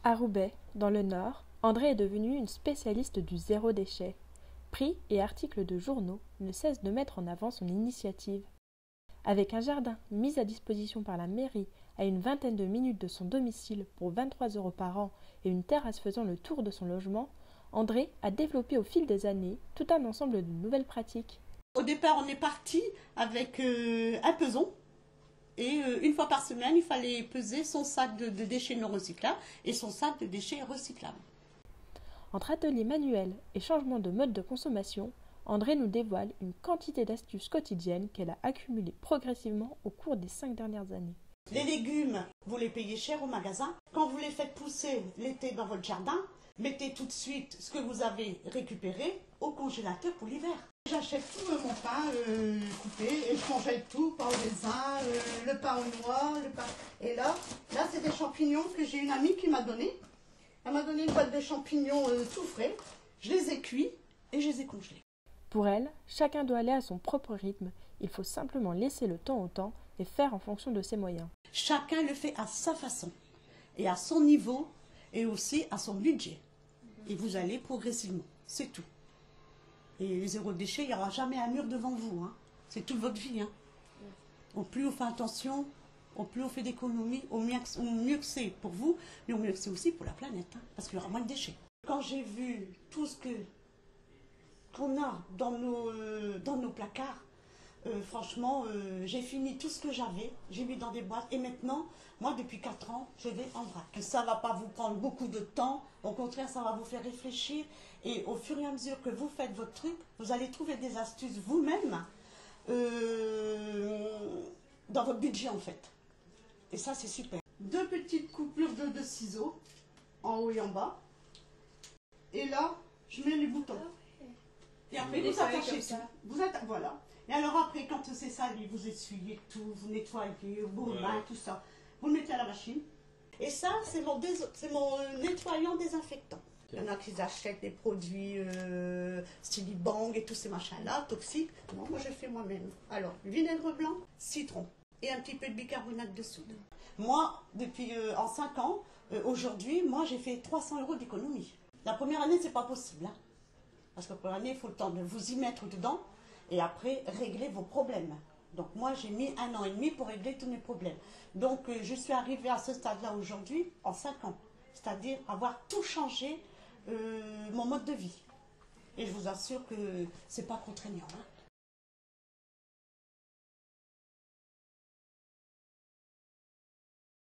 À Roubaix, dans le Nord, André est devenue une spécialiste du zéro déchet. Prix et articles de journaux ne cessent de mettre en avant son initiative. Avec un jardin mis à disposition par la mairie à une vingtaine de minutes de son domicile pour 23 € par an et une terrasse faisant le tour de son logement, André a développé au fil des années tout un ensemble de nouvelles pratiques. Au départ, on est parti avec un peson. Et une fois par semaine, il fallait peser son sac de déchets non recyclables et son sac de déchets recyclables. Entre ateliers manuels et changement de mode de consommation, André nous dévoile une quantité d'astuces quotidiennes qu'elle a accumulées progressivement au cours des 5 dernières années. Les légumes, vous les payez cher au magasin. Quand vous les faites pousser l'été dans votre jardin, mettez tout de suite ce que vous avez récupéré au congélateur pour l'hiver. J'achète tout mon pain coupé et je congèle tout, pain au raisin, le pain au noix, le pain... Et là c'est des champignons que j'ai une amie qui m'a donné. Elle m'a donné une boîte de champignons tout frais. Je les ai cuits et je les ai congelés. Pour elle, chacun doit aller à son propre rythme. Il faut simplement laisser le temps au temps et faire en fonction de ses moyens. Chacun le fait à sa façon et à son niveau et aussi à son budget. Et vous allez progressivement, c'est tout. Et les zéro déchet, il n'y aura jamais un mur devant vous. Hein. C'est toute votre vie. Hein. Au plus on fait attention, au plus on fait d'économies, au mieux que c'est pour vous, mais au mieux que c'est aussi pour la planète. Hein, parce qu'il y aura moins de déchets. Quand j'ai vu tout ce qu'on a dans nos placards, franchement, j'ai fini tout ce que j'avais, j'ai mis dans des boîtes et maintenant, moi depuis 4 ans, je vais en vrac. Ça ne va pas vous prendre beaucoup de temps, au contraire, ça va vous faire réfléchir et au fur et à mesure que vous faites votre truc, vous allez trouver des astuces vous-même dans votre budget en fait. Et ça, c'est super. 2 petites coupures de ciseaux, en haut et en bas. Et là, je mets les boutons. Et après, vous attachez ça. Voilà. Et alors après, quand c'est sali, vous essuyez tout, vous nettoyez, vos mains, tout ça. Vous le mettez à la machine. Et ça, c'est mon nettoyant désinfectant. Il y en a qui achètent des produits style Bang et tous ces machins-là, toxiques. Non, moi je fais moi-même. Alors, vinaigre blanc, citron et un petit peu de bicarbonate de soude. Moi, depuis en 5 ans, aujourd'hui, moi j'ai fait 300 € d'économie. La première année, c'est pas possible. Hein. Parce que pour l'année, il faut le temps de vous y mettre dedans et après régler vos problèmes. Donc moi, j'ai mis 1 an et demi pour régler tous mes problèmes. Donc je suis arrivée à ce stade-là aujourd'hui en 5 ans. C'est-à-dire avoir tout changé mon mode de vie. Et je vous assure que c'est pas contraignant. Hein.